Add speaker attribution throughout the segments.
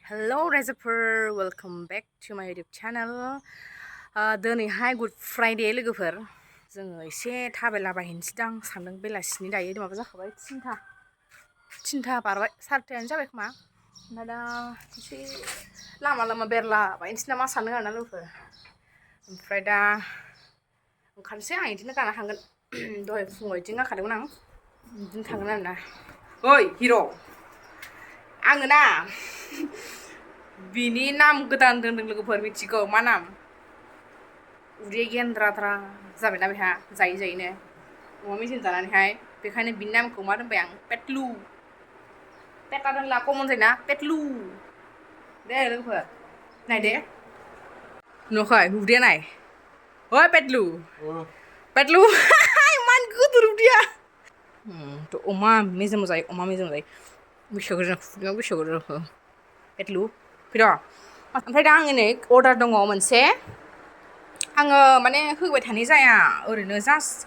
Speaker 1: Hello रायजोफोर welcome back to माय YouTube channel दिनैहाय गुड फ्राइडे लोगोफोर जोङो एसे थाबायलाबायहैनोसैदां सानदों बेलासिनि दायो माबा जाखाबाय थिनथा बारबाय सारिथायानो जाबाय खोमा ओमफ्राय दा एसे लामा बेरलाबायनोसै नामा सानदों आरोना लोगोफोर ओमफ्राय दा ओंखारनोसै आं बिदिनो गाना थांगोन दहाय फुङाव बिदिनो गाखादोंमोन आं बिदिनो थांगोन आरोना ओइ हिर' आङो ना बिनि नाम गोदान दोनदों लोगोफोर मिथिगौ मा नाम उदै गेन्द्राद्रा जाबायना बेहा जायै जायैनो अमा मेजेम जानानैहाय बेखायनो बिनि नामखौ मा दोनबाय आं पेटलु पेटा दोनला कमन जायोना पेटलु दे लोगोफोर नायदे नुवाखै उदैया नाय ओइ पेटलु पेटलु इमान गिदिर उदैया अमा मेजेम जायो अमा मेजेम जायो बेसे गोजोन खुगायाव बेसे गोजोनखो पेटलु फैद' ओमफ्राय दा आङो नै अर्डार दङ मोनसे आङो माने होबाय थानाय जाया ओरैनो जास्ट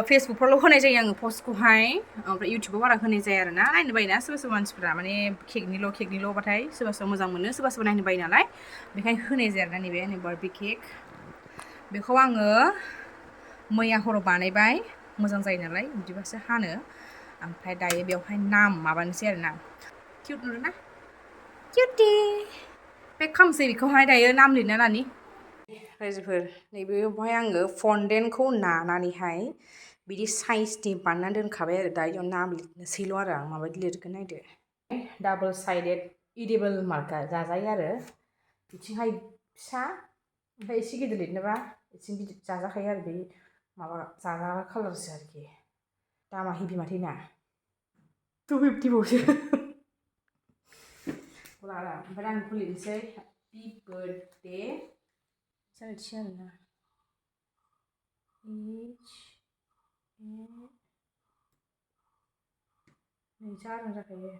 Speaker 1: फेसबुकफ्रावल' होनाय जायो आङो पस्टखौहाय ओमफ्राय इउटुबाव बारा होनाय जाया आरोना नायनो बायोना सोरबा मानसिफ्रा माने केकनिल'बाथाय सोरबा मोजां मोनो सोरबा नायनो बायो नालाय बेखायनो होनाय जाया आरोना नैबे बार्बी केक बेखौ आङो मैया हराव बानायबाय मोजां जायो नालाय बिदिबासो हानो ओमफ्राय दायो बेवहाय नाम माबानोसै आरोना किउट नुदोंना किउटी पेक खालामसै बेखौहाय दायो नाम लिरना लानि रायजोफोर नैबेयावहाय आङो फन्डेन्टखौ नानानैहाय बिदि साइजनि बानायनानै दोनखाबाय आरो दा बेयाव नाम लिरनोसैल' आरो आं माबायदि लिरगोन नायदो डाबल साइडेड इडिबल मार्कार जाजायो आरो बिथिंहाय फिसा ओमफ्राय एसे गिदिर लिरनोबा एसे गिदिर जाजाखायो आरो बे माबा जाजाग्रा कालारसो आरोखि दामा हेभि माथो ना 250 बावसो लाला ओमफ्राय आं बेखौ लिरनोसै हेपि बार्थडे जानोसै आरोना नै जादों जाखायो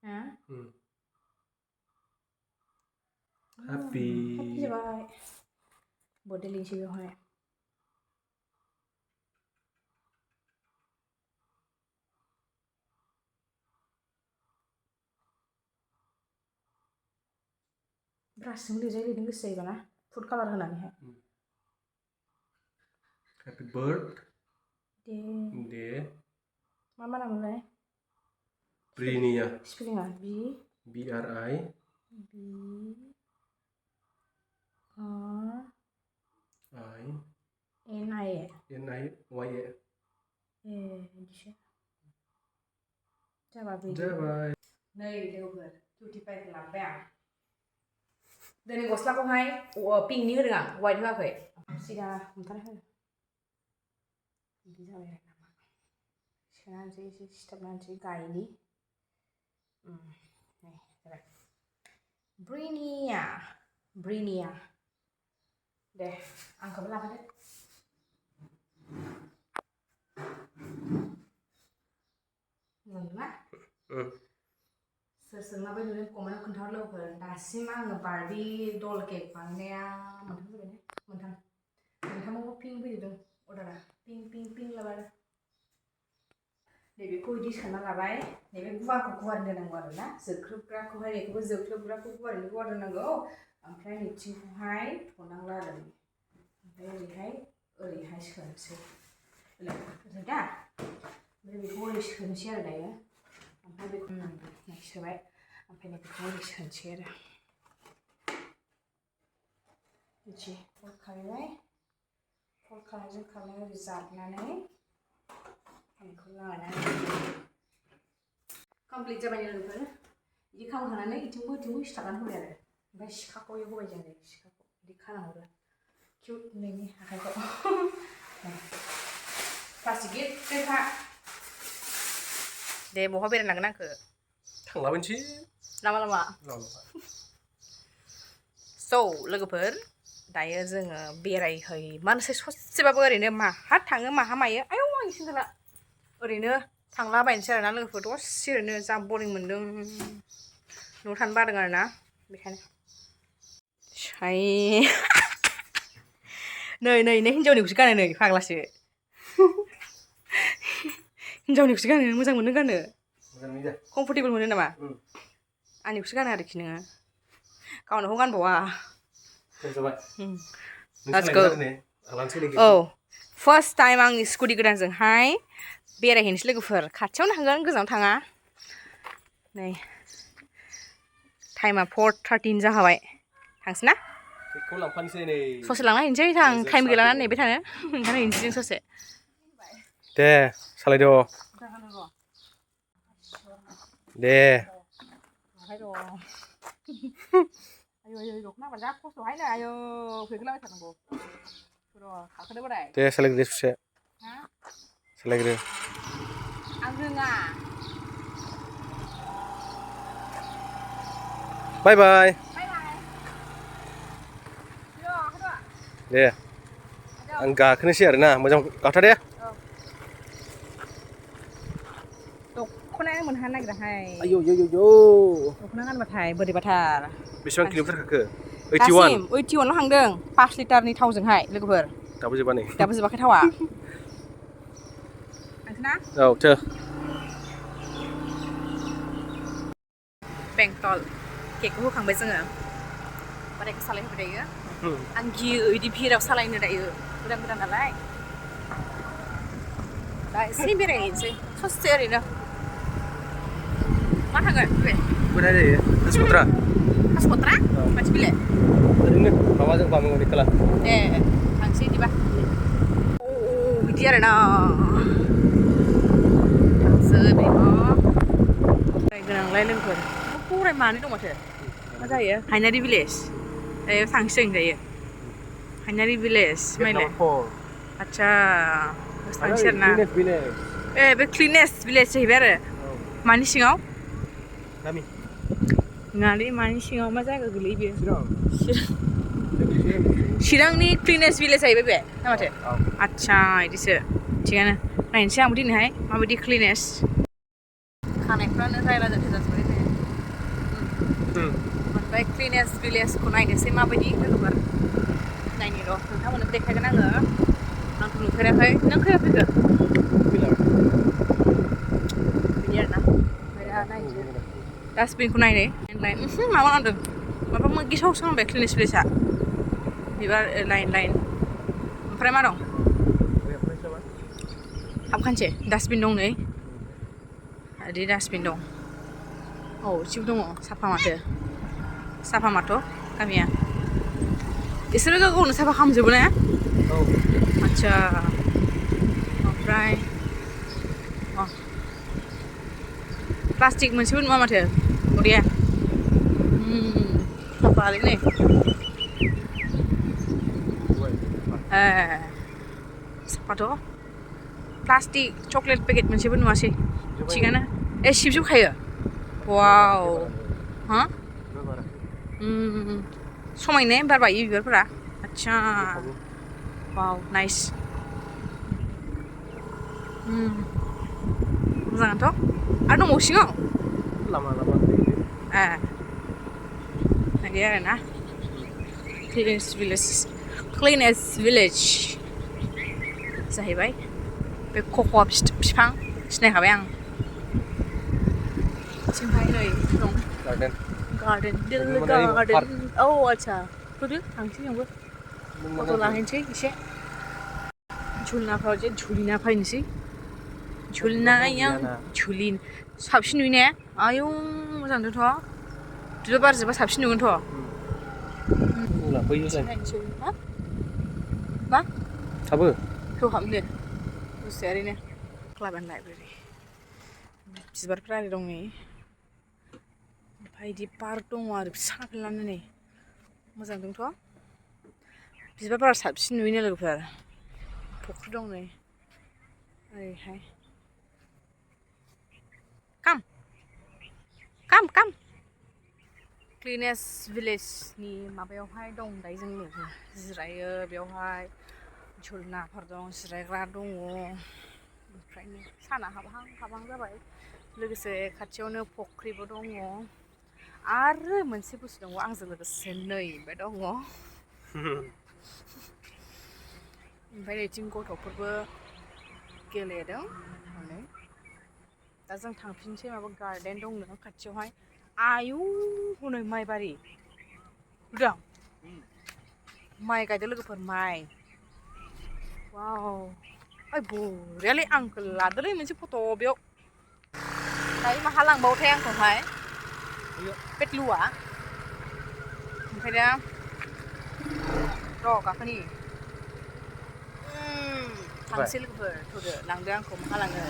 Speaker 1: हा हेपि जाबाय बार्थडे लिरनोसै बेवहाय ब्रासजों लिरनो गोसो जायोबा ना फुड कालार होनानैहाय हेपि बार्थडे मा नाममोनलाय ब्रिनिया स्पेलिंआ BRI NIYA बिदिसो जाबाय नै लोगोफोर किउटी पाइखौ लाबोबाय आं दिनै गस्लाखौहाय पिंकनि होदों आं वाइट होआखै सिदा हमथाना हो बिदि जाबाय आरो नामा सोना होनोसै एसे सिथाबना होनोसै गायनि नै जाबाय ब्रिनिया दे आंखौबो लाफादो मोजां ना सोर माबायदि नुदों कमेन्टआव खोन्थाहर लोगोफोर दासिम आङो बार्बी डल केक बानायनाया मोनथामावबो पिंक फैजोबदों अर्डारा पिंक लाबाय नैबेखौ बिदि सोना लाबाय नैबे गुवारखौ गुवार दोननांगौ आरोना जोख्लोबग्राखौहाय बेखौबो जोख्लोबग्राखौ गुवारैनो गुवार दोननांगौ ओमफ्राय नैथिंखौहाय थनांगौ आरो ओमफ्राय ओरैहाय सोनोसै ओरै दा ओमफ्राय बेखौ ओरै सोनोसै आरो दायो ओमफ्राय बेखौ सोबाय ओमफ्राय बेखौ ओरै सोनोसै आरो बिदि फल्ड खालामनानै ओरै जाबनानै बेखौ लानानै कमप्लिट जाबाय लोगोफोर बिदि खालामखांनानै इथिंबो सिथाबनानै होबाय आरो ओमफ्राय सिखाखौ होबाय जों सिखाखौ बिदि खालामहरो किउट नोंनि आखाइखौ प्लास्टिक गिदिरखा दे बहा बेरायनांगोन आंखो थांलाबायनोसै लामा स' लोगोफोर दायो जोङो बेरायहैमानोसै ससेबाबो ओरैनो माहा थाङो माहा मायो आयौ आंनि सेन्देला ओरैनो थांलाबायनोसै आरोना लोगोफोर दसे ओरैनो जा बरिं मोनदों न'आव थानो बादों आरोना बेखायनो नै हिन्जावनिखौसो गानो नै फाग्लासो हिन्जावनिखौसो गानो मोजां मोनो गानो कमफर्टेबोल मोनो नामा आंनिखौसो गानो आरोखि नोङो गावनोखौ गानबावा Let's go. औ फार्स्ट टाइम आंनि स्कुटि गोदानजोंहाय बेरायहैनोसै लोगोफोर खाथियावनो थांगोन गोजानाव थाङा नै टाइमा 4:13 जाखाबाय थांसै ना ससे लांना हैनोसै थां टाइम गैलाना नेबाय थानो ओंखायनो हैनोसै जों ससे
Speaker 2: दे सालायद' दे
Speaker 1: आयौ दख'ना जा खस्थ'हायनो आयौ फैखोलाबाय थानांगौ र' गाखोदो बोराय
Speaker 2: दे सालायग्रो ससे सालायग्रो
Speaker 1: आं रोङा
Speaker 2: बाय बाय दे आं गाखोनोसै आरोना मोजां गाखोदो दे
Speaker 1: दख'नायानो मोनहानो नागिराहाय
Speaker 2: आयौ
Speaker 1: दख'ना गानबाथाय बोरैबाथार
Speaker 2: बेसेबां किल'मिटार खारखो
Speaker 1: दासिम 81 थांदों 5 लिटारनि थावजोंहाय लोगोफोर
Speaker 2: दाबो जोबा नै
Speaker 1: दाबो जोबाखै थावा थांसै ना
Speaker 2: औ थो
Speaker 1: बेंटल केकखौ होखांबाय जोङो बारायखौ सालायहोबाय दायो आं गियो बिदि भिराव सालायनो दायो गोदान गोदान नालाय दा एसे बेरायहैनोसै ससे ओरैनो मा थांगोन बे
Speaker 2: बोराय जायो हासपत्रा
Speaker 1: मानसि बिलाय
Speaker 2: ओरैनो माबाजों बामोनगावनि खोला
Speaker 1: दे थांसै बिदिबा बिदि आरोना थांसै बेखौ गोनांलाय लोगोफोर गराय मानै दं माथो मा जायो हायनारि भिलेज दायो थांसै जों दायो हायनारि भिलेज माइलाय आदसा थांसै आरोना ए बे क्लिनेस्ट भिलेज जाहैबाय आरो मानि सिङाव नङालै मानि सिङाव मा जायगा गोलैयो बेयो चिरांनि क्लिनेस्ट भिलेज जाहैबाय बे ना माथो आदसा बिदिसो थिगानो नायनोसै आंबो दिनैहाय माबायदि क्लिनेस्ट खानायफ्रानो रायला जाथे जाजोब्बाय ओमफ्राय क्लिनेस्ट भिलेजखौ नायनोसै माबायदि लोगोफोर नायनि र' नोंथांमोननो देखायगोन आङो आंथ' नुफेराखै नों फैफेरखो बिदि आरोना ओमफ्राय दा नायनोसै डास्टबिनखौ नायनो माबा नांदों माबा गेसावसो नांबाय क्लिनेस्ट भिलेजआ बिबार लाइन ओमफ्राय मा दं हाबखानोसै डास्टबिन दं नै बिदि डास्टबिन दं औ एसेबो दङ साफा माथ' गामिया बिसोरो गावनो साफा खालामजोबो ना आदसा ओमफ्राय प्लास्टिक मोनसेबो नुवा माथो बरिया साफालै नै साफाथ' प्लास्टिक चक्लेट पेकेट मोनसेबो नुवासै थिगानो सिबजोबखायो वाव हा समायनाय बारबाय बिबारफोरा आदसा वाव नाइस मोजाङानोथ' आरो दंबावो सिङाव बिदि आरोना क्लिनेस्ट भिलेज जाहैबाय बे कक'आ बिफां सिनायखाबाय आं जोंहाय नै दं गार्डेन औ आदसा फैदो थांसै जोंबो फट' लाहैनोसै एसे झुलनाफ्राव जे झुलिना फैनोसै झुलनायाव झुलिन साबसिन नुयो ने आयौ मोजां नुदोंथ' बिबार बारजोबा साबसिन नुगोनथ' नायनोसै मा
Speaker 2: हाबो
Speaker 1: हाबनो दसे ओरैनो क्लाब एन्ड लाइब्रेरि बिबारफ्रा ओरै दं नै ओमफ्राय बिदि पार्क दङ आरो फिसा फिलानो नै मोजां दंथ' बिबार बारा साबसिन नुयोनो लोगोफोर फुख्रि दं नै ओरैहाय काम क्लिनेस्ट भिलेजनि माबायावहाय दं दायो जों लोगो जिरायो बेवहाय झुलनाफोर दं जिरायग्रा दङ ओमफ्राय साना हाबहां जाबाय लोगोसे खाथियावनो फुख्रिबो दङ आरो मोनसे बुस्थु दङ आंजों लोगोसे नैबे दङ ओमफ्राय नैथिं गथ'फोरबो गेलेदों दा जों थांफिनसै माबा गार्डेन दंनो खाथियावहाय आयु हनै माइ बारि नुदों माइ गायदों लोगोफोर माइ वाव ओइ बरियालै आंखौ लादोलै मोनसे फट' बेयाव दायो माहा लांबावोथाय आंखौहाय पेटलुआ ओमफ्राय दा र' गाखोनि थांसै लोगोफोर थ'दो लांदो आंखौ माहा लाङो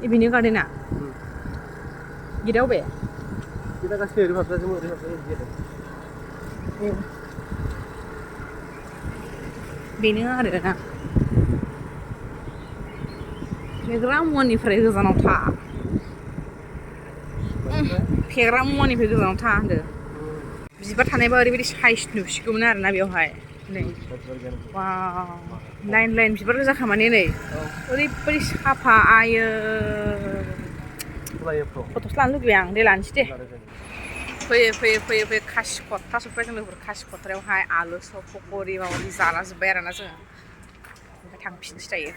Speaker 1: बेनो गार्डेना गेटआ बबे
Speaker 2: kita kasih dari mana saja mau dari mana gitu
Speaker 1: बेनो आरोना फेग्रा मुवानिफ्राय गोजानाव था फेग्रा मुवानिफ्राय गोजानाव था होनदो बिबार थानायबा ओरैबायदि साइज नुसिगौमोन आरोना बेवहाय नै वाव लाइन लाइन बिबार गोजाखा माने नै ओरैबायदि साफा आयो फट'सो लानो लुगैबाय आं दे लानोसै दे फैयै फैयै फैयै फैयै कासिकट्रा सफैबाय जों लोगोफोर कासिकट्रायावहाय आलु सब पक'रि माबा माबि जाला जोब्बाय आरोना जोङो ओमफ्राय थांफिनसै दायो